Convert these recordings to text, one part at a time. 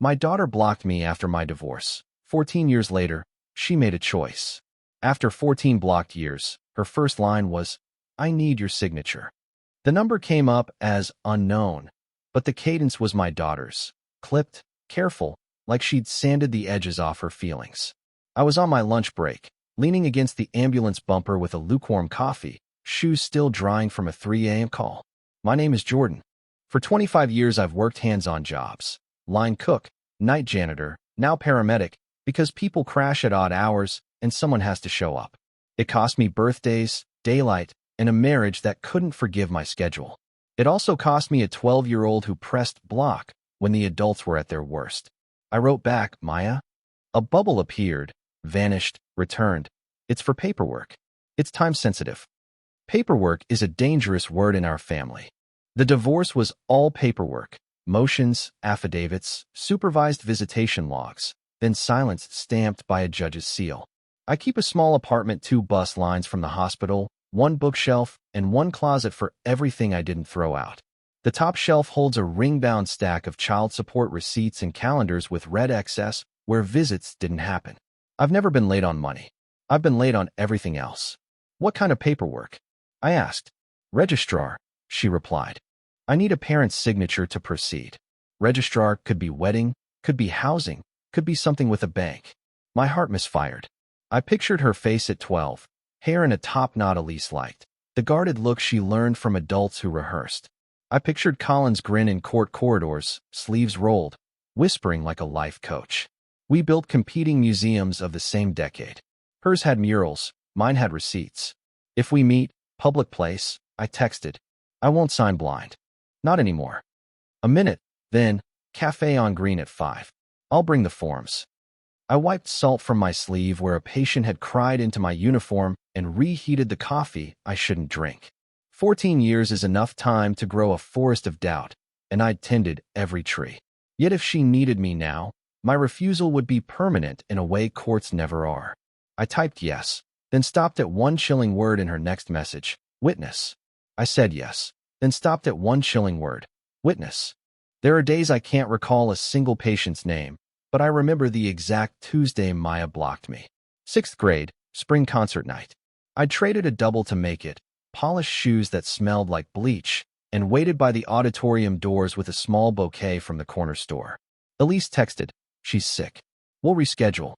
My daughter blocked me after my divorce. 14 years later, she made a choice. After 14 blocked years, her first line was, "I need your signature." The number came up as unknown, but the cadence was my daughter's. Clipped, careful, like she'd sanded the edges off her feelings. I was on my lunch break, leaning against the ambulance bumper with a lukewarm coffee, shoes still drying from a 3 a.m. call. My name is Jordan. For 25 years I've worked hands-on jobs. Line cook, night janitor, now paramedic, because people crash at odd hours and someone has to show up. It cost me birthdays, daylight, and a marriage that couldn't forgive my schedule. It also cost me a 12-year-old who pressed block when the adults were at their worst. I wrote back, "Maya." A bubble appeared, vanished, returned. "It's for paperwork. It's time-sensitive." Paperwork is a dangerous word in our family. The divorce was all paperwork. Motions, affidavits, supervised visitation logs, then silence stamped by a judge's seal. I keep a small apartment 2 bus lines from the hospital, 1 bookshelf, and 1 closet for everything I didn't throw out. The top shelf holds a ring-bound stack of child support receipts and calendars with red excess where visits didn't happen. I've never been late on money. I've been late on everything else. "What kind of paperwork?" I asked. "Registrar," she replied. "I need a parent's signature to proceed." Registrar could be wedding, could be housing, could be something with a bank. My heart misfired. I pictured her face at 12, hair in a top knot Elise liked, the guarded look she learned from adults who rehearsed. I pictured Colin's grin in court corridors, sleeves rolled, whispering like a life coach. We built competing museums of the same decade. Hers had murals, mine had receipts. "If we meet, public place," I texted. "I won't sign blind." "Not anymore." A minute, then, "Cafe on Green at 5. I'll bring the forms." I wiped salt from my sleeve where a patient had cried into my uniform and reheated the coffee I shouldn't drink. 14 years is enough time to grow a forest of doubt, and I'd tended every tree. Yet if she needed me now, my refusal would be permanent in a way courts never are. I typed yes, then stopped at one chilling word in her next message, "Witness." I said yes, then stopped at one chilling word, "Witness." There are days I can't recall a single patient's name, but I remember the exact Tuesday Maya blocked me. 6th grade, spring concert night. I'd traded a double to make it, polished shoes that smelled like bleach, and waited by the auditorium doors with a small bouquet from the corner store. Elise texted, "She's sick. We'll reschedule."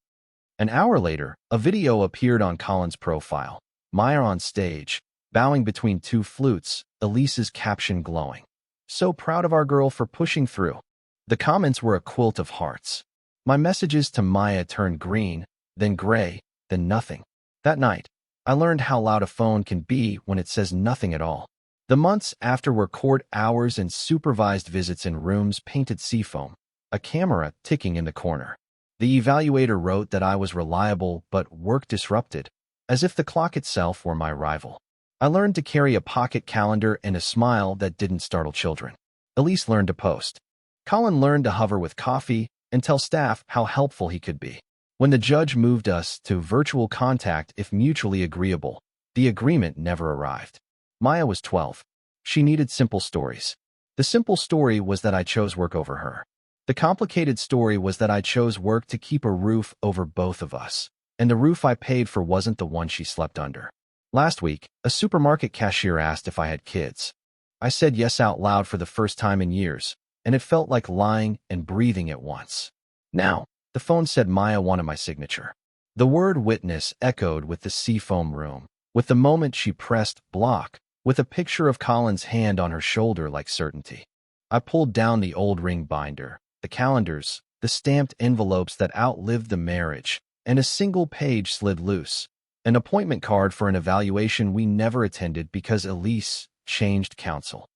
An hour later, a video appeared on Colin's profile. Maya on stage, bowing between 2 flutes, Elise's caption glowing. "So proud of our girl for pushing through." The comments were a quilt of hearts. My messages to Maya turned green, then gray, then nothing. That night, I learned how loud a phone can be when it says nothing at all. The months after were court hours and supervised visits in rooms painted seafoam, a camera ticking in the corner. The evaluator wrote that I was reliable but work disrupted, as if the clock itself were my rival. I learned to carry a pocket calendar and a smile that didn't startle children. Elise learned to post. Colin learned to hover with coffee and tell staff how helpful he could be. When the judge moved us to virtual contact if mutually agreeable, the agreement never arrived. Maya was 12. She needed simple stories. The simple story was that I chose work over her. The complicated story was that I chose work to keep a roof over both of us, and the roof I paid for wasn't the one she slept under. Last week, a supermarket cashier asked if I had kids. I said yes out loud for the first time in years, and it felt like lying and breathing at once. Now, the phone said Maya wanted my signature. The word witness echoed with the seafoam room, with the moment she pressed block, with a picture of Colin's hand on her shoulder like certainty. I pulled down the old ring binder, the calendars, the stamped envelopes that outlived the marriage, and a single page slid loose. An appointment card for an evaluation we never attended because Elise changed counsel.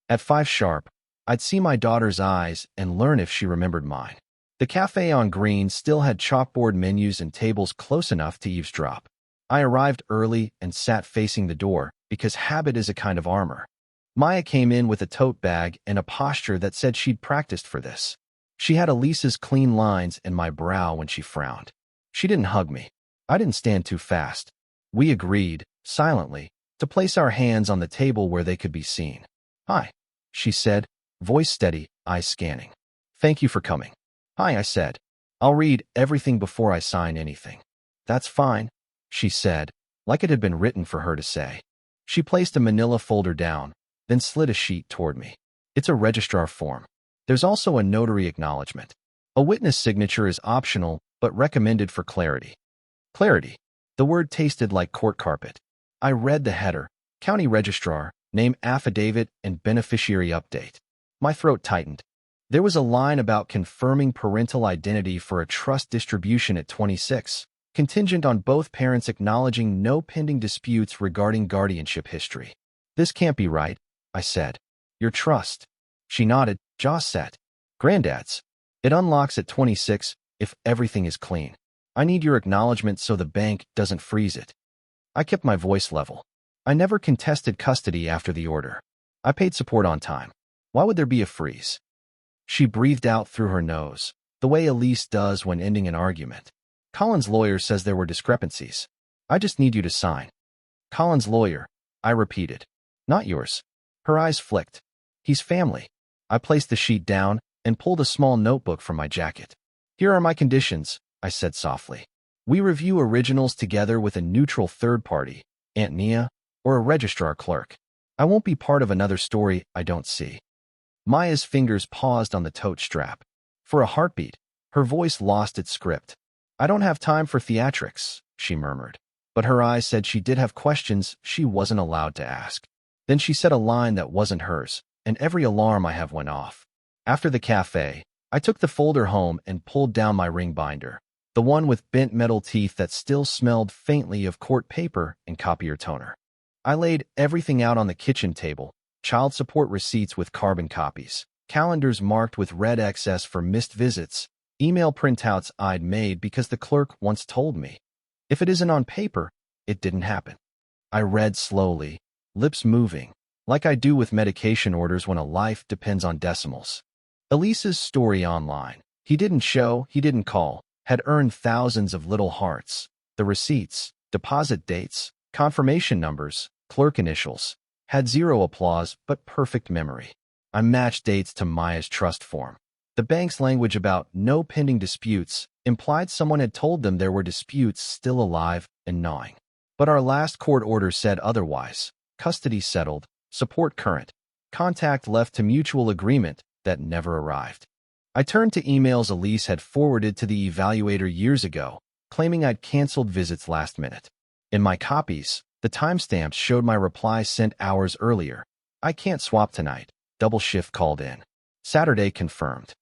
At 5 sharp, I'd see my daughter's eyes and learn if she remembered mine. The cafe on Green still had chalkboard menus and tables close enough to eavesdrop. I arrived early and sat facing the door because habit is a kind of armor. Maya came in with a tote bag and a posture that said she'd practiced for this. She had Elise's clean lines in my brow when she frowned. She didn't hug me. I didn't stand too fast. We agreed, silently, to place our hands on the table where they could be seen. "Hi," she said, voice steady, eyes scanning. "Thank you for coming." Hi, I said. I'll read everything before I sign anything. That's fine, she said, like it had been written for her to say. She placed a manila folder down, then slid a sheet toward me. It's a registrar form. There's also a notary acknowledgement. A witness signature is optional, but recommended for clarity. Clarity. The word tasted like court carpet. I read the header, County Registrar, name affidavit, and beneficiary update. My throat tightened. There was a line about confirming parental identity for a trust distribution at 26, contingent on both parents acknowledging no pending disputes regarding guardianship history. This can't be right, I said. Your trust. She nodded, jaw set. Granddad's. It unlocks at 26 if everything is clean. I need your acknowledgement so the bank doesn't freeze it. I kept my voice level. I never contested custody after the order. I paid support on time. Why would there be a freeze? She breathed out through her nose, the way Elise does when ending an argument. Colin's lawyer says there were discrepancies. I just need you to sign. Colin's lawyer, I repeated. Not yours. Her eyes flicked. He's family. I placed the sheet down and pulled a small notebook from my jacket. Here are my conditions, I said softly. We review originals together with a neutral third party, Aunt Nia, or a registrar clerk. I won't be part of another story I don't see. Maya's fingers paused on the tote strap. For a heartbeat, her voice lost its script. I don't have time for theatrics, she murmured. But her eyes said she did have questions she wasn't allowed to ask. Then she said a line that wasn't hers, and every alarm I have went off. After the cafe, I took the folder home and pulled down my ring binder, the one with bent metal teeth that still smelled faintly of court paper and copier toner. I laid everything out on the kitchen table, child support receipts with carbon copies, calendars marked with red XS for missed visits, email printouts I'd made because the clerk once told me. If it isn't on paper, it didn't happen. I read slowly, lips moving, like I do with medication orders when a life depends on decimals. Elise's story online. He didn't show, he didn't call, had earned thousands of little hearts. The receipts, deposit dates, confirmation numbers, clerk initials, had zero applause but perfect memory. I matched dates to Maya's trust form. The bank's language about no pending disputes implied someone had told them there were disputes still alive and gnawing. But our last court order said otherwise. Custody settled, support current, contact left to mutual agreement that never arrived. I turned to emails Elise had forwarded to the evaluator years ago, claiming I'd canceled visits last minute. In my copies, the timestamps showed my reply sent hours earlier. I can't swap tonight. Double shift called in. Saturday confirmed.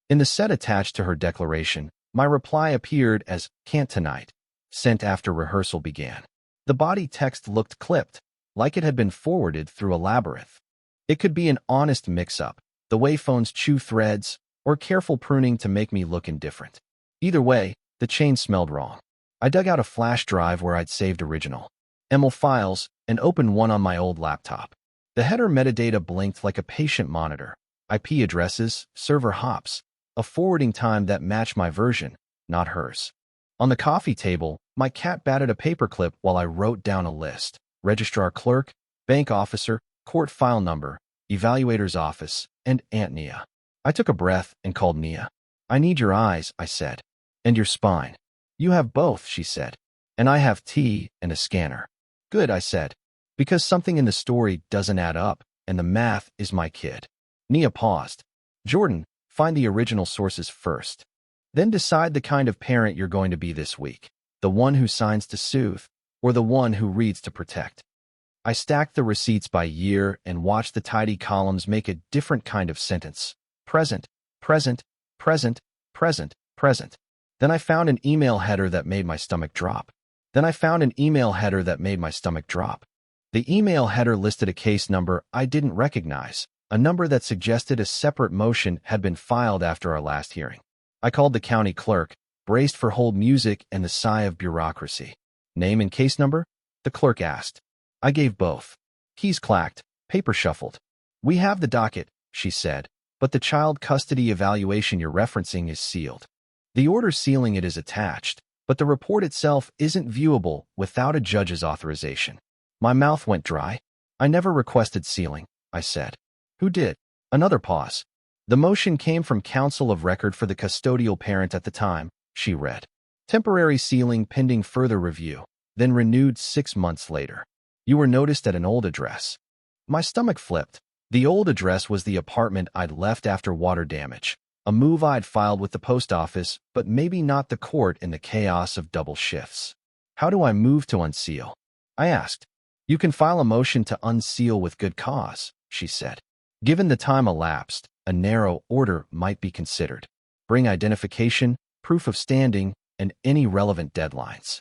In the set attached to her declaration, my reply appeared as can't tonight, sent after rehearsal began. The body text looked clipped, like it had been forwarded through a labyrinth. It could be an honest mix-up, the way phones chew threads, or careful pruning to make me look indifferent. Either way, the chain smelled wrong. I dug out a flash drive where I'd saved original ML files and opened one on my old laptop. The header metadata blinked like a patient monitor. IP addresses, server hops, a forwarding time that matched my version, not hers. On the coffee table, my cat batted a paperclip while I wrote down a list. Registrar clerk, bank officer, court file number, evaluator's office, and Aunt Nia. I took a breath and called Nia. I need your eyes, I said. And your spine. You have both, she said. And I have tea and a scanner. Good, I said. Because something in the story doesn't add up, and the math is my kid. Nia paused. Jordan, find the original sources first. Then decide the kind of parent you're going to be this week. The one who signs to soothe, or the one who reads to protect. I stacked the receipts by year and watched the tidy columns make a different kind of sentence. Present, present, present, present, present. Then I found an email header that made my stomach drop. The email header listed a case number I didn't recognize, a number that suggested a separate motion had been filed after our last hearing. I called the county clerk, braced for hold music and the sigh of bureaucracy. Name and case number? The clerk asked. I gave both. Keys clacked, paper shuffled. We have the docket, she said, but the child custody evaluation you're referencing is sealed. The order sealing it is attached, but the report itself isn't viewable without a judge's authorization. My mouth went dry. I never requested sealing, I said. Who did? Another pause. The motion came from counsel of record for the custodial parent at the time, she read. Temporary sealing pending further review, then renewed 6 months later. You were noticed at an old address. My stomach flipped. The old address was the apartment I'd left after water damage, a move I'd filed with the post office, but maybe not the court in the chaos of double shifts. How do I move to unseal? I asked. You can file a motion to unseal with good cause, she said. Given the time elapsed, a narrow order might be considered. Bring identification, proof of standing, and any relevant deadlines.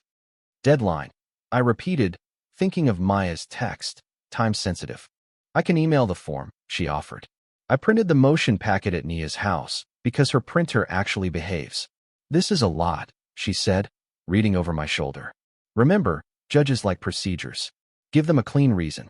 Deadline, I repeated, thinking of Maya's text, time-sensitive. I can email the form, she offered. I printed the motion packet at Nia's house, because her printer actually behaves. This is a lot, she said, reading over my shoulder. Remember, judges like procedures. Give them a clean reason.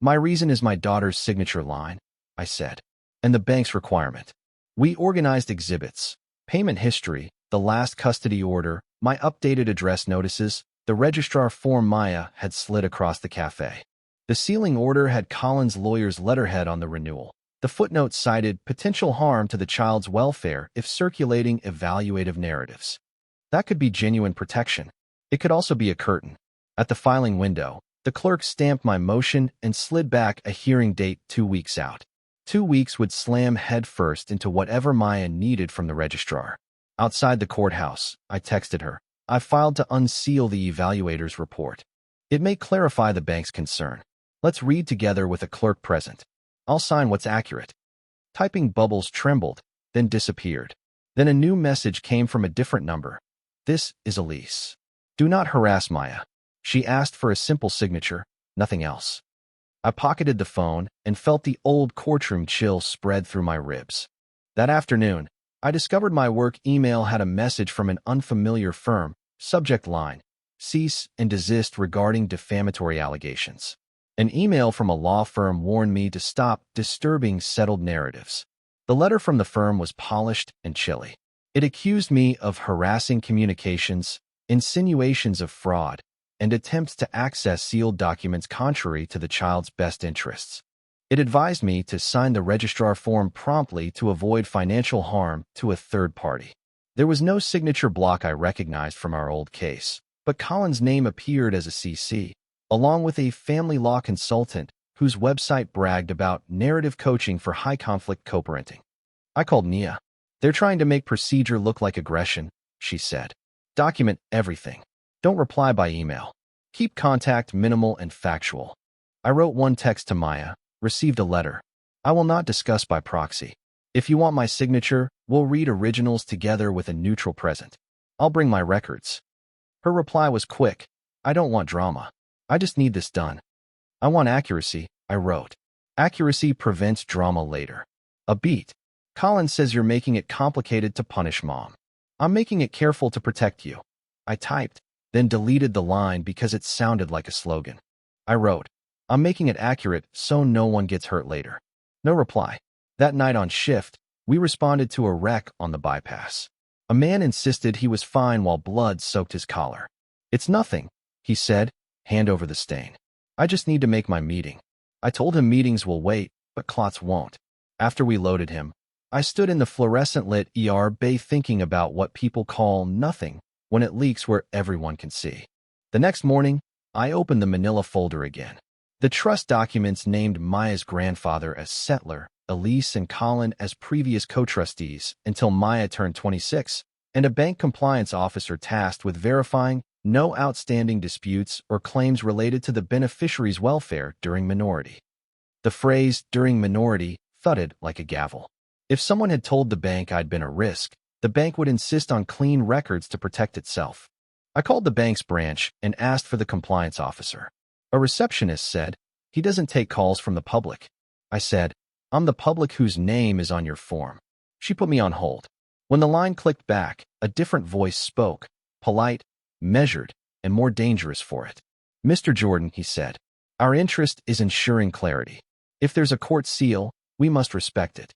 My reason is my daughter's signature line, I said, and the bank's requirement. We organized exhibits, payment history, the last custody order, my updated address notices, the registrar form Maya had slid across the cafe. The sealing order had Colin's lawyer's letterhead on the renewal. The footnote cited potential harm to the child's welfare if circulating evaluative narratives. That could be genuine protection. It could also be a curtain. At the filing window, the clerk stamped my motion and slid back a hearing date 2 weeks out. 2 weeks would slam headfirst into whatever Maya needed from the registrar. Outside the courthouse, I texted her. I filed to unseal the evaluator's report. It may clarify the bank's concern. Let's read together with a clerk present. I'll sign what's accurate. Typing bubbles trembled, then disappeared. Then a new message came from a different number. This is Elise. Do not harass Maya. She asked for a simple signature, nothing else. I pocketed the phone and felt the old courtroom chill spread through my ribs. That afternoon, I discovered my work email had a message from an unfamiliar firm, subject line, cease and desist regarding defamatory allegations. An email from a law firm warned me to stop disturbing settled narratives. The letter from the firm was polished and chilly. It accused me of harassing communications, insinuations of fraud, and attempts to access sealed documents contrary to the child's best interests. It advised me to sign the registrar form promptly to avoid financial harm to a third party. There was no signature block I recognized from our old case, but Colin's name appeared as a CC, along with a family law consultant whose website bragged about narrative coaching for high-conflict co-parenting. I called Nia. They're trying to make procedure look like aggression, she said. Document everything. Don't reply by email. Keep contact minimal and factual. I wrote one text to Maya, received a letter. I will not discuss by proxy. If you want my signature, we'll read originals together with a neutral present. I'll bring my records. Her reply was quick. I don't want drama. I just need this done. I want accuracy, I wrote. Accuracy prevents drama later. A beat. Colin says you're making it complicated to punish mom. I'm making it careful to protect you. I typed, then deleted the line because it sounded like a slogan. I wrote, I'm making it accurate so no one gets hurt later. No reply. That night on shift, we responded to a wreck on the bypass. A man insisted he was fine while blood soaked his collar. It's nothing, he said, hand over the stain. I just need to make my meeting. I told him meetings will wait, but clots won't. After we loaded him, I stood in the fluorescent-lit ER bay thinking about what people call nothing when it leaks where everyone can see. The next morning, I opened the manila folder again. The trust documents named Maya's grandfather as settler, Elise and Colin as previous co-trustees until Maya turned 26, and a bank compliance officer tasked with verifying no outstanding disputes or claims related to the beneficiary's welfare during minority. The phrase, during minority, thudded like a gavel. If someone had told the bank I'd been a risk, the bank would insist on clean records to protect itself. I called the bank's branch and asked for the compliance officer. A receptionist said, he doesn't take calls from the public. I said, I'm the public whose name is on your form. She put me on hold. When the line clicked back, a different voice spoke, polite, measured, and more dangerous for it. Mr. Jordan, he said, our interest is ensuring clarity. If there's a court seal, we must respect it.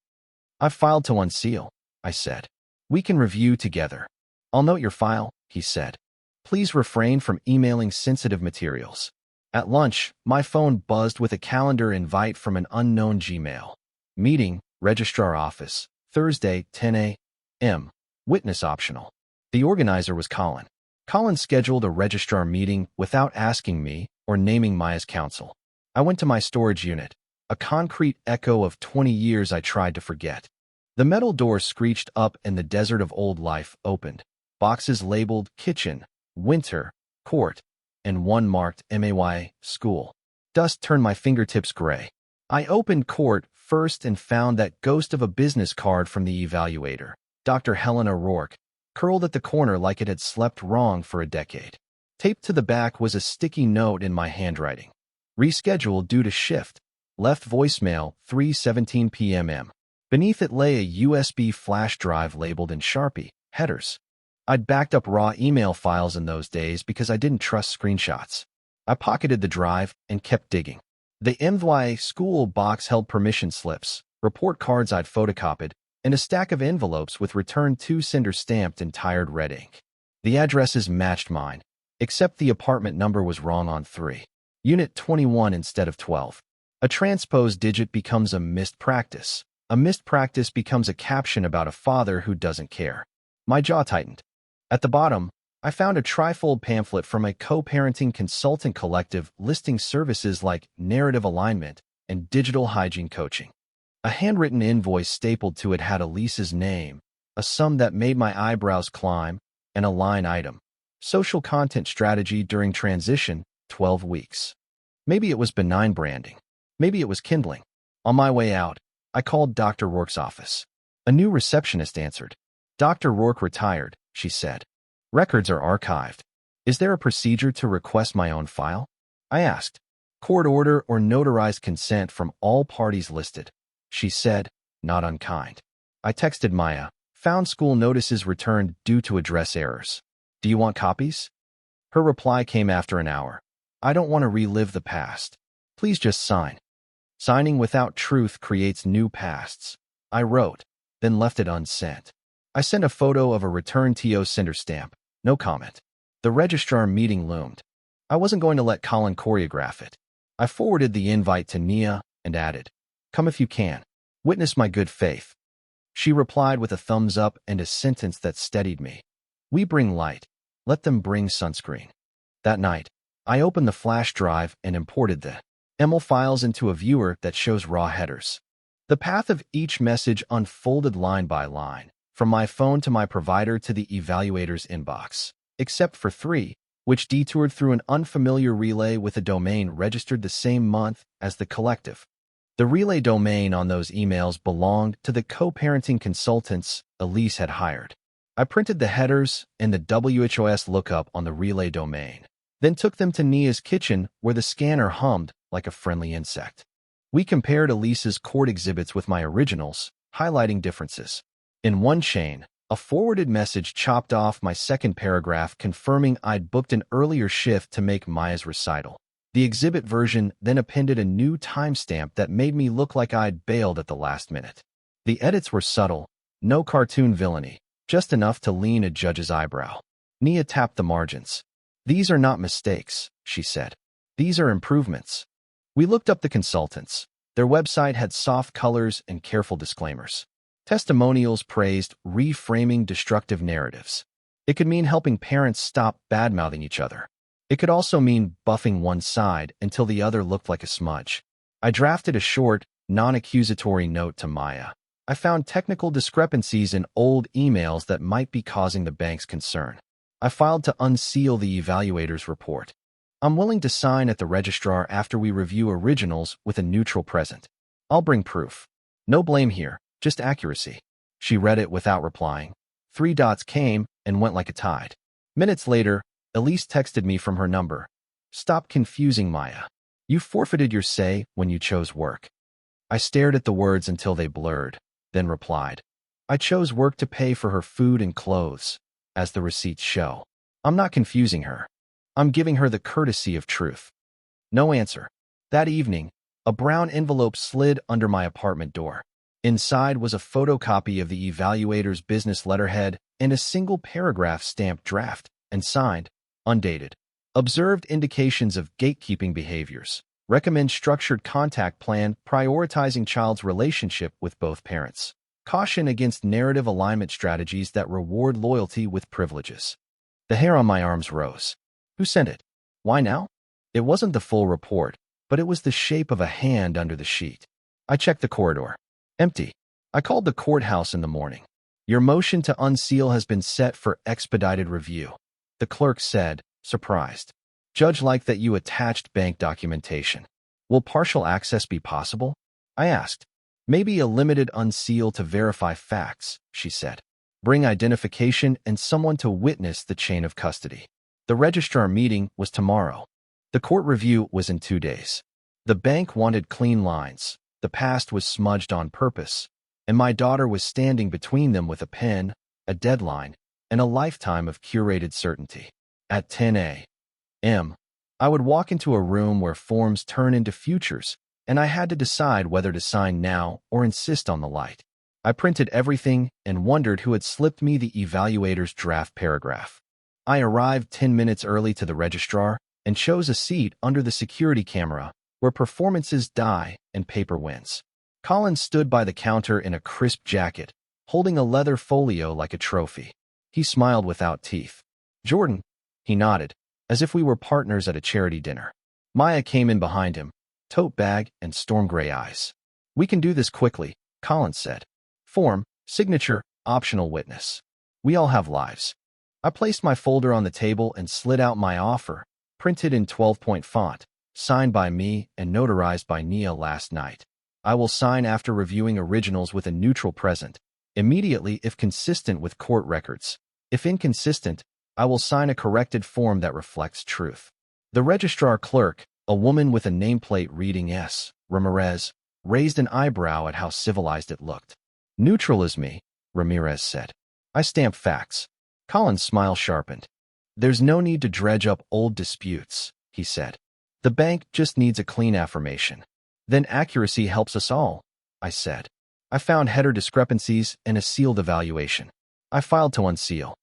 I've filed to unseal, I said. We can review together. I'll note your file, he said. Please refrain from emailing sensitive materials. At lunch, my phone buzzed with a calendar invite from an unknown Gmail. Meeting, Registrar Office, Thursday, 10 a.m. Witness optional. The organizer was Colin. Colin scheduled a registrar meeting without asking me or naming Maya's counsel. I went to my storage unit, a concrete echo of 20 years I tried to forget. The metal door screeched up and the desert of old life opened. Boxes labeled kitchen, winter, court, and one marked MAY, school. Dust turned my fingertips gray. I opened court first and found that ghost of a business card from the evaluator, Dr. Helen O'Rourke, curled at the corner like it had slept wrong for a decade. Taped to the back was a sticky note in my handwriting. Rescheduled due to shift. Left voicemail, 3:17 p.m. Beneath it lay a USB flash drive labeled in Sharpie, headers. I'd backed up raw email files in those days because I didn't trust screenshots. I pocketed the drive and kept digging. The MY school box held permission slips, report cards I'd photocopied, and a stack of envelopes with return to sender stamped in tired red ink. The addresses matched mine, except the apartment number was wrong on 3. Unit 21 instead of 12. A transposed digit becomes a missed practice. A missed practice becomes a caption about a father who doesn't care. My jaw tightened. At the bottom, I found a trifold pamphlet from a co-parenting consultant collective listing services like narrative alignment and digital hygiene coaching. A handwritten invoice stapled to it had Elise's name, a sum that made my eyebrows climb, and a line item. Social content strategy during transition, 12 weeks. Maybe it was benign branding. Maybe it was kindling. On my way out, I called Dr. Rourke's office. A new receptionist answered. Dr. Rourke retired, she said. Records are archived. Is there a procedure to request my own file? I asked. Court order or notarized consent from all parties listed. She said, not unkind. I texted Maya. Found school notices returned due to address errors. Do you want copies? Her reply came after an hour. I don't want to relive the past. Please just sign. Signing without truth creates new pasts. I wrote, then left it unsent. I sent a photo of a return TO sender stamp. No comment. The registrar meeting loomed. I wasn't going to let Colin choreograph it. I forwarded the invite to Nia and added, come if you can. Witness my good faith. She replied with a thumbs up and a sentence that steadied me. We bring light. Let them bring sunscreen. That night, I opened the flash drive and imported the ML files into a viewer that shows raw headers. The path of each message unfolded line by line, from my phone to my provider to the evaluator's inbox, except for 3, which detoured through an unfamiliar relay with a domain registered the same month as the collective. The relay domain on those emails belonged to the co-parenting consultants Elise had hired. I printed the headers and the WHOS lookup on the relay domain, then took them to Nia's kitchen where the scanner hummed like a friendly insect. We compared Elise's court exhibits with my originals, highlighting differences. In one chain, a forwarded message chopped off my second paragraph confirming I'd booked an earlier shift to make Maya's recital. The exhibit version then appended a new timestamp that made me look like I'd bailed at the last minute. The edits were subtle, no cartoon villainy, just enough to lean a judge's eyebrow. Nia tapped the margins. These are not mistakes, she said. These are improvements. We looked up the consultants. Their website had soft colors and careful disclaimers. Testimonials praised reframing destructive narratives. It could mean helping parents stop bad-mouthing each other. It could also mean buffing one side until the other looked like a smudge. I drafted a short, non-accusatory note to Maya. I found technical discrepancies in old emails that might be causing the bank's concern. I filed to unseal the evaluator's report. I'm willing to sign at the registrar after we review originals with a neutral present. I'll bring proof. No blame here, just accuracy. She read it without replying. 3 dots came and went like a tide. Minutes later, Elise texted me from her number. Stop confusing Maya. You forfeited your say when you chose work. I stared at the words until they blurred, then replied. I chose work to pay for her food and clothes, as the receipts show. I'm not confusing her. I'm giving her the courtesy of truth. No answer. That evening, a brown envelope slid under my apartment door. Inside was a photocopy of the evaluator's business letterhead and a single paragraph stamped draft and signed, undated. Observed indications of gatekeeping behaviors. Recommend structured contact plan prioritizing child's relationship with both parents. Caution against narrative alignment strategies that reward loyalty with privileges. The hair on my arms rose. Who sent it? Why now? It wasn't the full report, but it was the shape of a hand under the sheet. I checked the corridor. Empty. I called the courthouse in the morning. Your motion to unseal has been set for expedited review. The clerk said, surprised. Judge liked that you attached bank documentation. Will partial access be possible? I asked. Maybe a limited unseal to verify facts, she said. Bring identification and someone to witness the chain of custody. The registrar meeting was tomorrow. The court review was in 2 days. The bank wanted clean lines. The past was smudged on purpose, and my daughter was standing between them with a pen, a deadline, and a lifetime of curated certainty. At 10 a.m., I would walk into a room where forms turn into futures, and I had to decide whether to sign now or insist on the light. I printed everything and wondered who had slipped me the evaluator's draft paragraph. I arrived 10 minutes early to the registrar and chose a seat under the security camera where performances die and paper wins. Colin stood by the counter in a crisp jacket, holding a leather folio like a trophy. He smiled without teeth. Jordan, he nodded, as if we were partners at a charity dinner. Maya came in behind him, tote bag and storm gray eyes. We can do this quickly, Colin said. Form, signature, optional witness. We all have lives. I placed my folder on the table and slid out my offer, printed in 12-point font, signed by me and notarized by Nia last night. I will sign after reviewing originals with a neutral present, immediately if consistent with court records. If inconsistent, I will sign a corrected form that reflects truth. The registrar clerk, a woman with a nameplate reading S. Ramirez, raised an eyebrow at how civilized it looked. Neutral as me, Ramirez said. I stamp facts. Colin's smile sharpened. There's no need to dredge up old disputes, he said. The bank just needs a clean affirmation. Then accuracy helps us all, I said. I found header discrepancies and a sealed evaluation. I filed to unseal.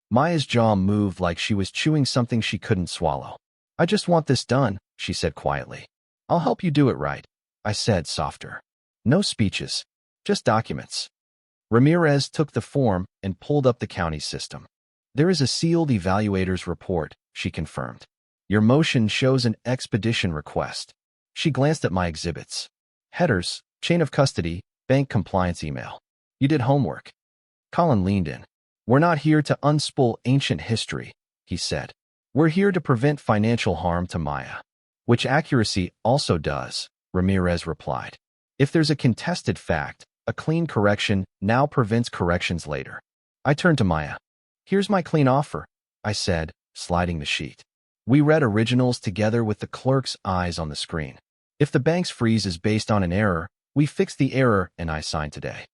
Maya's jaw moved like she was chewing something she couldn't swallow. I just want this done, she said quietly. I'll help you do it right, I said softer. No speeches, just documents. Ramirez took the form and pulled up the county system. There is a sealed evaluator's report, she confirmed. Your motion shows an expedition request. She glanced at my exhibits. Headers, chain of custody, bank compliance email. You did homework. Colin leaned in. We're not here to unspool ancient history, he said. We're here to prevent financial harm to Maya. Which accuracy also does, Ramirez replied. If there's a contested fact, a clean correction now prevents corrections later. I turned to Maya. Here's my clean offer, I said, sliding the sheet. We read originals together with the clerk's eyes on the screen. If the bank's freeze is based on an error, we fix the error and I sign today.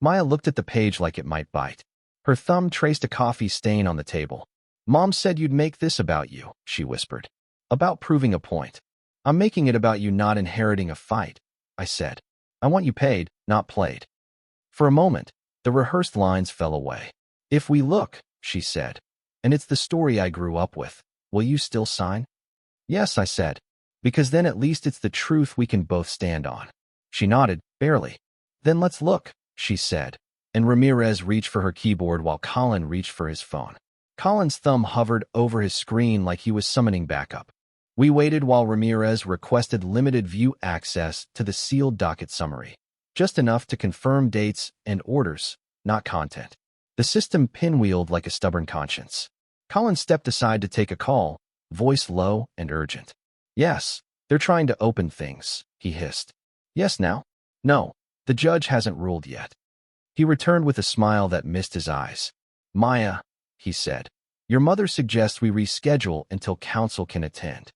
Maya looked at the page like it might bite. Her thumb traced a coffee stain on the table. Mom said you'd make this about you, she whispered. About proving a point. I'm making it about you not inheriting a fight, I said. I want you paid, not played. For a moment, the rehearsed lines fell away. If we look, she said, and it's the story I grew up with, will you still sign? Yes, I said, because then at least it's the truth we can both stand on. She nodded, barely. Then let's look, she said, and Ramirez reached for her keyboard while Colin reached for his phone. Colin's thumb hovered over his screen like he was summoning backup. We waited while Ramirez requested limited view access to the sealed docket summary, just enough to confirm dates and orders, not content. The system pinwheeled like a stubborn conscience. Colin stepped aside to take a call, voice low and urgent. Yes, they're trying to open things, he hissed. Yes now? No, the judge hasn't ruled yet. He returned with a smile that missed his eyes. Maya, he said, your mother suggests we reschedule until counsel can attend.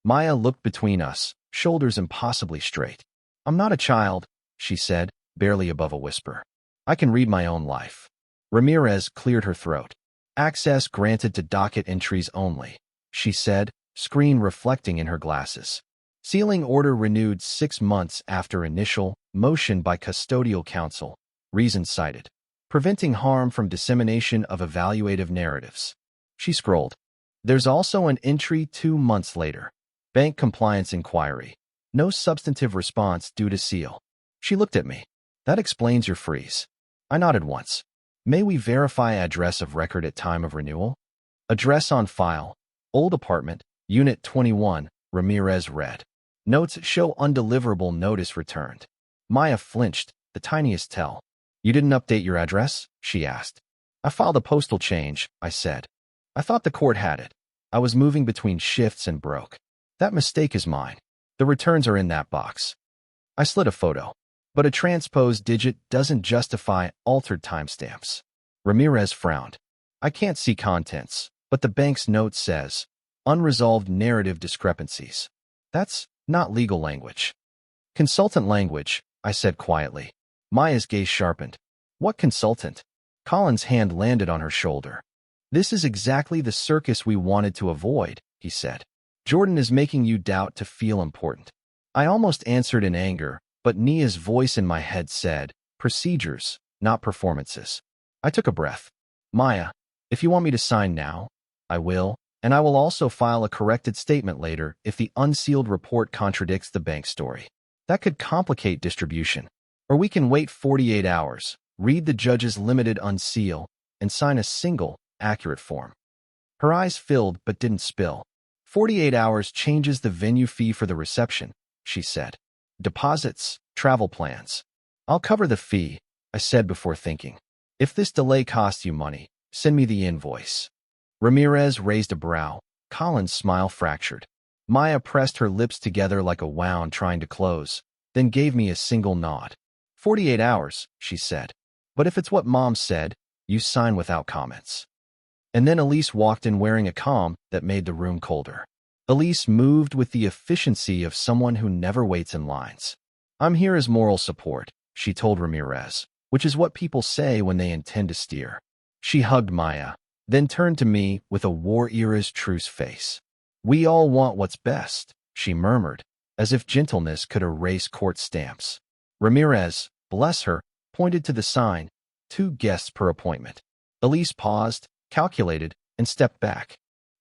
Maya looked between us, shoulders impossibly straight. I'm not a child, she said, barely above a whisper. I can read my own life. Ramirez cleared her throat. Access granted to docket entries only, she said, screen reflecting in her glasses. Sealing order renewed 6 months after initial motion by custodial counsel. Reason cited. Preventing harm from dissemination of evaluative narratives. She scrolled. There's also an entry 2 months later. Bank compliance inquiry. No substantive response due to seal. She looked at me. That explains your freeze. I nodded once. May we verify address of record at time of renewal? Address on file. Old apartment, Unit 21, Ramirez read. Notes show undeliverable notice returned. Maya flinched, the tiniest tell. You didn't update your address? She asked. I filed a postal change, I said. I thought the court had it. I was moving between shifts and broke. That mistake is mine. The returns are in that box. I slid a photo. But a transposed digit doesn't justify altered timestamps. Ramirez frowned. I can't see contents, but the bank's note says, unresolved narrative discrepancies. That's not legal language. Consultant language, I said quietly. Maya's gaze sharpened. What consultant? Colin's hand landed on her shoulder. This is exactly the circus we wanted to avoid, he said. Jordan is making you doubt to feel important. I almost answered in anger, but Nia's voice in my head said, procedures, not performances. I took a breath. Maya, if you want me to sign now, I will, and I will also file a corrected statement later if the unsealed report contradicts the bank story. That could complicate distribution. Or we can wait 48 hours, read the judge's limited unseal, and sign a single, accurate form. Her eyes filled but didn't spill. 48 hours changes the venue fee for the reception, she said. Deposits, travel plans. I'll cover the fee, I said before thinking. If this delay costs you money, send me the invoice. Ramirez raised a brow. Colin's smile fractured. Maya pressed her lips together like a wound trying to close, then gave me a single nod. 48 hours, she said. But if it's what Mom said, you sign without comments. And then Elise walked in wearing a calm that made the room colder. Elise moved with the efficiency of someone who never waits in lines. I'm here as moral support, she told Ramirez, which is what people say when they intend to steer. She hugged Maya, then turned to me with a war-era's truce face. We all want what's best, she murmured, as if gentleness could erase court stamps. Ramirez, bless her, pointed to the sign, 2 guests per appointment. Elise paused, calculated, and stepped back.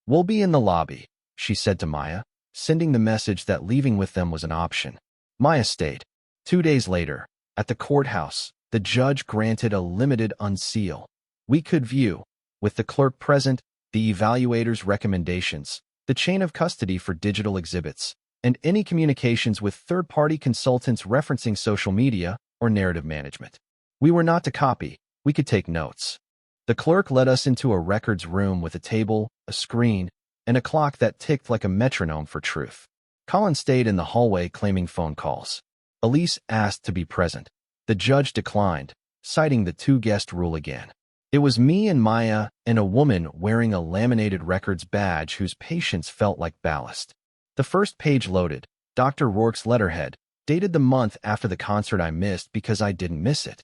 We'll be in the lobby, she said to Maya, sending the message that leaving with them was an option. Maya stayed. 2 days later, at the courthouse, the judge granted a limited unseal. We could view, with the clerk present, the evaluator's recommendations, the chain of custody for digital exhibits, and any communications with third-party consultants referencing social media or narrative management. We were not to copy, we could take notes. The clerk led us into a records room with a table, a screen, and a clock that ticked like a metronome for truth. Colin stayed in the hallway claiming phone calls. Elise asked to be present. The judge declined, citing the 2-guest rule again. It was me and Maya and a woman wearing a laminated records badge whose patience felt like ballast. The first page loaded, Dr. Rourke's letterhead, dated the month after the concert I missed because I didn't miss it.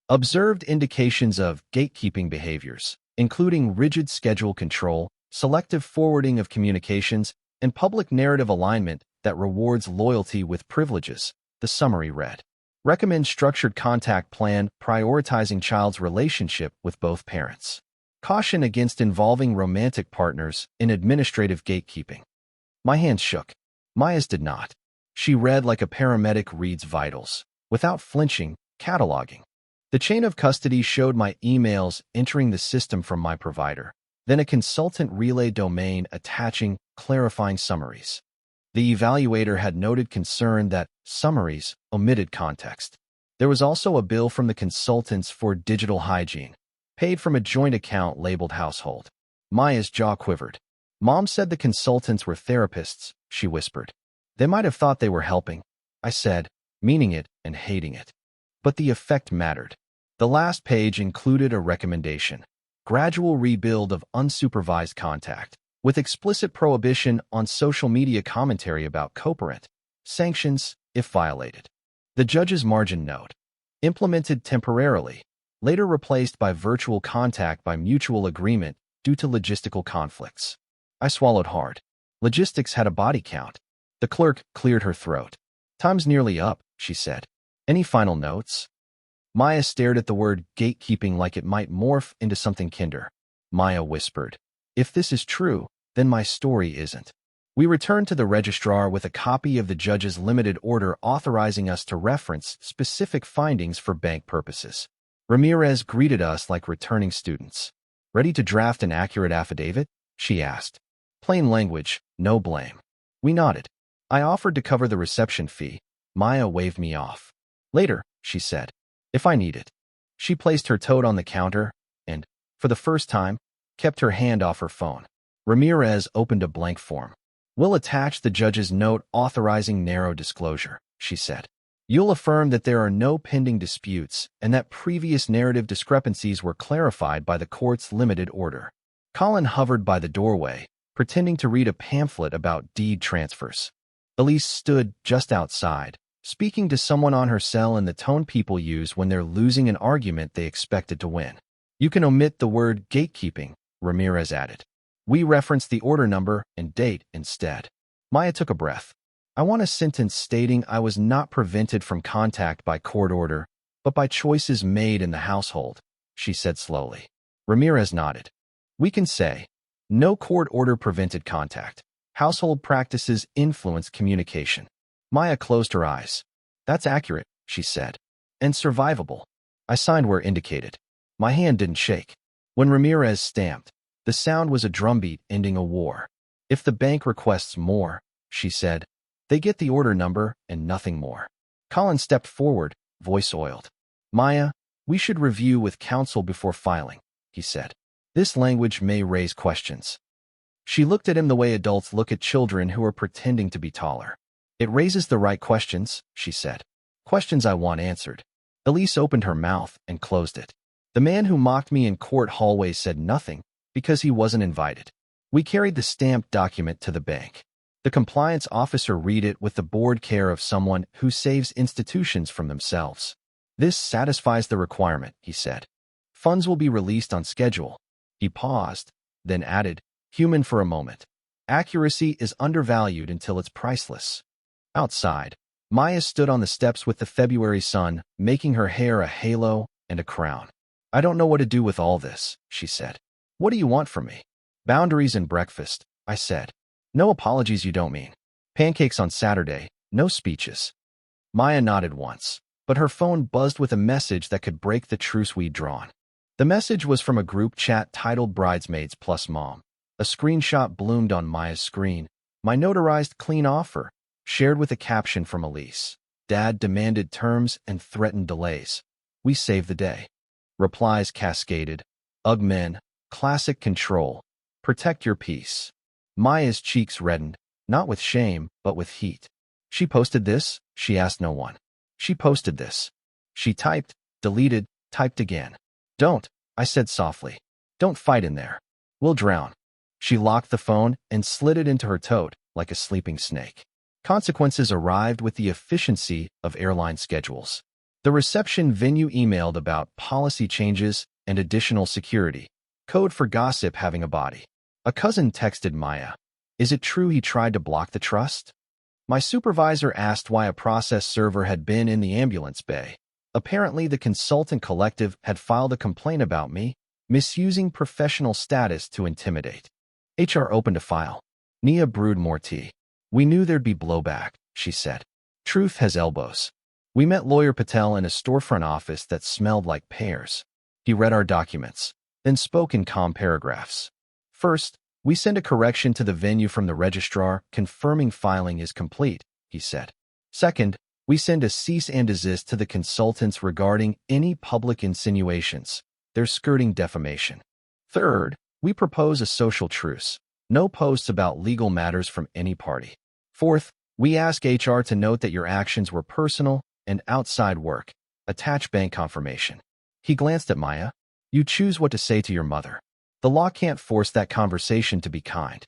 Observed indications of gatekeeping behaviors, including rigid schedule control, selective forwarding of communications, and public narrative alignment that rewards loyalty with privileges, the summary read. Recommend structured contact plan prioritizing child's relationship with both parents. Caution against involving romantic partners in administrative gatekeeping. My hands shook. Maya's did not. She read like a paramedic reads vitals, without flinching, cataloging. The chain of custody showed my emails entering the system from my provider, then a consultant relay domain attaching, clarifying summaries. The evaluator had noted concern that summaries omitted context. There was also a bill from the consultants for digital hygiene, paid from a joint account labeled household. Maya's jaw quivered. Mom said the consultants were therapists, she whispered. They might have thought they were helping, I said, meaning it and hating it. But the effect mattered. The last page included a recommendation. Gradual rebuild of unsupervised contact, with explicit prohibition on social media commentary about co-parent, sanctions if violated. The judge's margin note. Implemented temporarily, later replaced by virtual contact by mutual agreement due to logistical conflicts. I swallowed hard. Logistics had a body count. The clerk cleared her throat. Time's nearly up, she said. Any final notes? Maya stared at the word gatekeeping like it might morph into something kinder. Maya whispered, if this is true, then my story isn't. We returned to the registrar with a copy of the judge's limited order authorizing us to reference specific findings for bank purposes. Ramirez greeted us like returning students. "Ready to draft an accurate affidavit?" she asked. "Plain language, no blame." We nodded. I offered to cover the reception fee. Maya waved me off. "Later," she said, "if I need it." She placed her tote on the counter and, for the first time, kept her hand off her phone. Ramirez opened a blank form. "We'll attach the judge's note authorizing narrow disclosure," she said. "You'll affirm that there are no pending disputes and that previous narrative discrepancies were clarified by the court's limited order." Colin hovered by the doorway, pretending to read a pamphlet about deed transfers. Elise stood just outside, speaking to someone on her cell in the tone people use when they're losing an argument they expected to win. "You can omit the word gatekeeping," Ramirez added. "We reference the order number and date instead." Maya took a breath. "I want a sentence stating I was not prevented from contact by court order, but by choices made in the household," she said slowly. Ramirez nodded. "We can say, no court order prevented contact. Household practices influence communication." Maya closed her eyes. "That's accurate," she said. "And survivable." I signed where indicated. My hand didn't shake. When Ramirez stamped, the sound was a drumbeat ending a war. "If the bank requests more," she said, "they get the order number and nothing more." Colin stepped forward, voice oiled. "Maya, we should review with counsel before filing," he said. "This language may raise questions." She looked at him the way adults look at children who are pretending to be taller. "It raises the right questions," she said. "Questions I want answered." Elise opened her mouth and closed it. "The man who mocked me in court hallways said nothing because he wasn't invited." We carried the stamped document to the bank. The compliance officer read it with the bored care of someone who saves institutions from themselves. "This satisfies the requirement," he said. "Funds will be released on schedule." He paused, then added, "Human for a moment. Accuracy is undervalued until it's priceless." Outside, Maya stood on the steps with the February sun, making her hair a halo and a crown. "I don't know what to do with all this," she said. "What do you want from me?" "Boundaries and breakfast," I said. "No apologies, you don't mean. Pancakes on Saturday, no speeches." Maya nodded once, but her phone buzzed with a message that could break the truce we'd drawn. The message was from a group chat titled Bridesmaids plus Mom. A screenshot bloomed on Maya's screen. My notarized clean offer, shared with a caption from Elise. Dad demanded terms and threatened delays. We saved the day. Replies cascaded. Ugh men, classic control. Protect your peace. Maya's cheeks reddened, not with shame, but with heat. She posted this? She asked no one. She posted this. She typed, deleted, typed again. "Don't," I said softly. "Don't fight in there. We'll drown." She locked the phone and slid it into her tote like a sleeping snake. Consequences arrived with the efficiency of airline schedules. The reception venue emailed about policy changes and additional security. Code for gossip having a body. A cousin texted Maya. "Is it true he tried to block the trust?" My supervisor asked why a process server had been in the ambulance bay. Apparently, the consultant collective had filed a complaint about me, misusing professional status to intimidate. HR opened a file. Nia brewed more tea. "We knew there'd be blowback," she said. "Truth has elbows." We met Lawyer Patel in a storefront office that smelled like pears. He read our documents, then spoke in calm paragraphs. "First, we send a correction to the venue from the registrar confirming filing is complete," he said. "Second, we send a cease and desist to the consultants regarding any public insinuations. They're skirting defamation. Third, we propose a social truce. No posts about legal matters from any party. Fourth, we ask HR to note that your actions were personal and outside work. Attach bank confirmation." He glanced at Maya. "You choose what to say to your mother. The law can't force that conversation to be kind."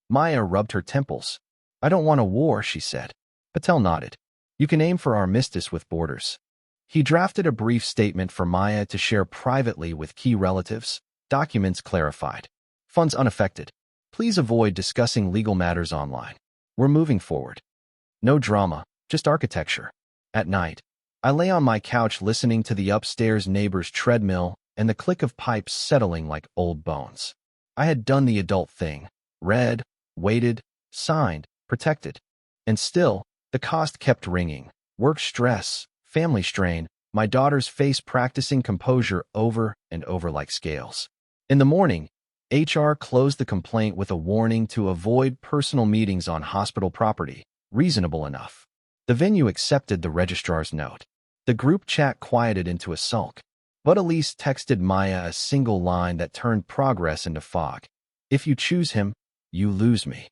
Maya rubbed her temples. "I don't want a war," she said. Patel nodded. "You can aim for armistice with borders." He drafted a brief statement for Maya to share privately with key relatives. Documents clarified. Funds unaffected. Please avoid discussing legal matters online. We're moving forward. No drama, just architecture. At night, I lay on my couch listening to the upstairs neighbor's treadmill and the click of pipes settling like old bones. I had done the adult thing. Read, waited, signed, protected. And still, the cost kept ringing. Work stress, family strain, my daughter's face practicing composure over and over like scales. In the morning, HR closed the complaint with a warning to avoid personal meetings on hospital property, reasonable enough. The venue accepted the registrar's note. The group chat quieted into a sulk, but Elise texted Maya a single line that turned progress into fog. If you choose him, you lose me.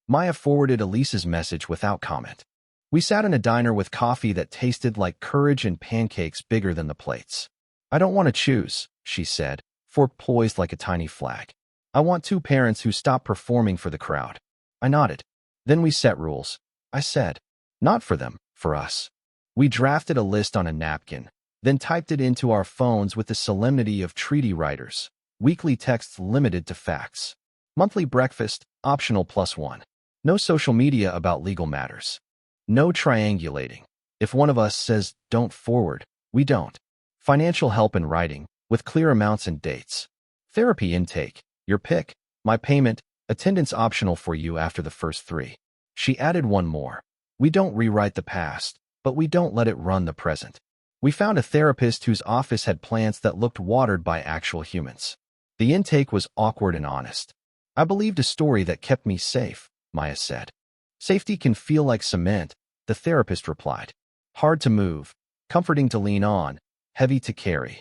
Maya forwarded Elise's message without comment. We sat in a diner with coffee that tasted like courage and pancakes bigger than the plates. I don't want to choose, she said, fork poised like a tiny flag. I want two parents who stop performing for the crowd. I nodded. Then we set rules. I said, not for them, for us. We drafted a list on a napkin, then typed it into our phones with the solemnity of treaty writers. Weekly texts limited to facts. Monthly breakfast, optional +1. No social media about legal matters. No triangulating. If one of us says, don't forward, we don't. Financial help in writing, with clear amounts and dates. Therapy intake, your pick. My payment, attendance optional for you after the first 3. She added one more. We don't rewrite the past, but we don't let it run the present. We found a therapist whose office had plants that looked watered by actual humans. The intake was awkward and honest. I believed a story that kept me safe, Maya said. Safety can feel like cement, the therapist replied. Hard to move, comforting to lean on, heavy to carry.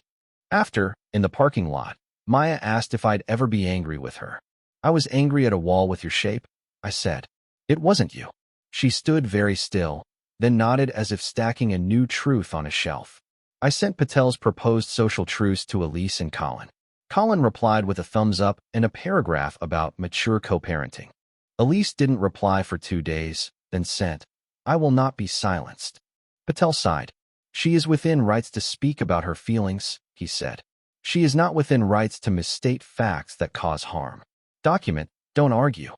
After, in the parking lot, Maya asked if I'd ever be angry with her. I was angry at a wall with your shape, I said. It wasn't you. She stood very still, then nodded as if stacking a new truth on a shelf. I sent Patel's proposed social truce to Elise and Colin. Colin replied with a thumbs up and a paragraph about mature co-parenting. Elise didn't reply for 2 days, then sent, I will not be silenced. Patel sighed. She is within rights to speak about her feelings, he said. She is not within rights to misstate facts that cause harm. Document, don't argue.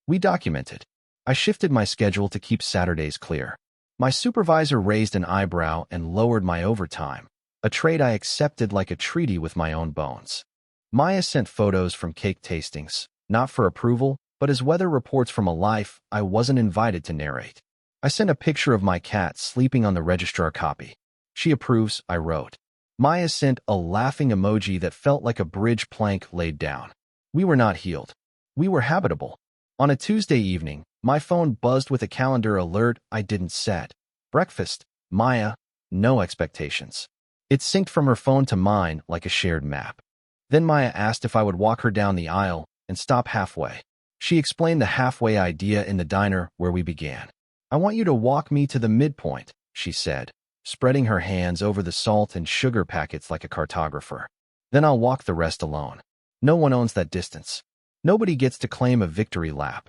We documented. I shifted my schedule to keep Saturdays clear. My supervisor raised an eyebrow and lowered my overtime, a trade I accepted like a treaty with my own bones. Maya sent photos from cake tastings, not for approval, but as weather reports from a life I wasn't invited to narrate. I sent a picture of my cat sleeping on the registrar copy. She approves, I wrote. Maya sent a laughing emoji that felt like a bridge plank laid down. We were not healed. We were habitable. On a Tuesday evening, my phone buzzed with a calendar alert I didn't set. Breakfast, Maya, no expectations. It synced from her phone to mine like a shared map. Then Maya asked if I would walk her down the aisle and stop halfway. She explained the halfway idea in the diner where we began. I want you to walk me to the midpoint, she said, spreading her hands over the salt and sugar packets like a cartographer. Then I'll walk the rest alone. No one owns that distance. Nobody gets to claim a victory lap.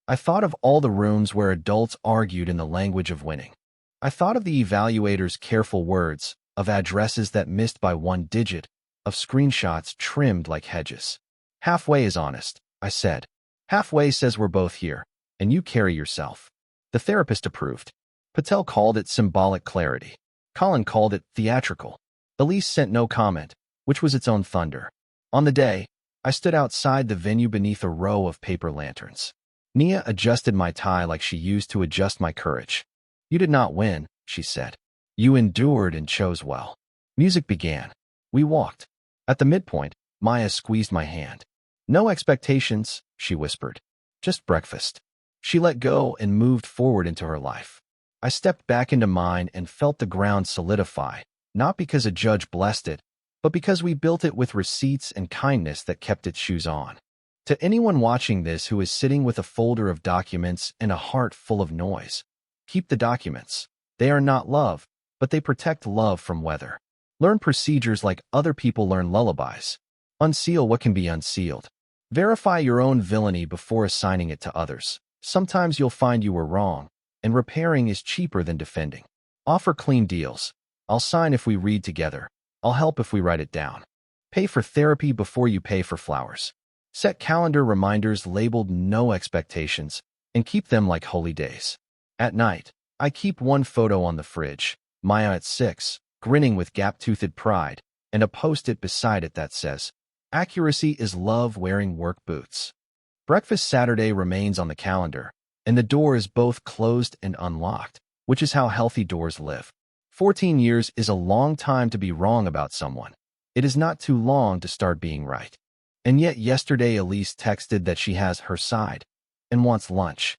I thought of all the rooms where adults argued in the language of winning. I thought of the evaluator's careful words, of addresses that missed by 1 digit, of screenshots trimmed like hedges. Halfway is honest, I said. Halfway says we're both here, and you carry yourself. The therapist approved. Patel called it symbolic clarity. Colin called it theatrical. Elise sent no comment, which was its own thunder. On the day, I stood outside the venue beneath a row of paper lanterns. Nia adjusted my tie like she used to adjust my courage. You did not win, she said. You endured and chose well. Music began. We walked. At the midpoint, Maya squeezed my hand. No expectations, she whispered. Just breakfast. She let go and moved forward into her life. I stepped back into mine and felt the ground solidify, not because a judge blessed it, but because we built it with receipts and kindness that kept its shoes on. To anyone watching this who is sitting with a folder of documents and a heart full of noise, keep the documents. They are not love, but they protect love from weather. Learn procedures like other people learn lullabies. Unseal what can be unsealed. Verify your own villainy before assigning it to others. Sometimes you'll find you were wrong, and repairing is cheaper than defending. Offer clean deals. I'll sign if we read together. I'll help if we write it down. Pay for therapy before you pay for flowers. Set calendar reminders labeled no expectations, and keep them like holy days. At night, I keep one photo on the fridge, Maya at 6, grinning with gap-toothed pride, and a post-it beside it that says, Accuracy is love wearing work boots. Breakfast Saturday remains on the calendar, and the door is both closed and unlocked, which is how healthy doors live. 14 years is a long time to be wrong about someone. It is not too long to start being right. And yet yesterday Elise texted that she has her side and wants lunch.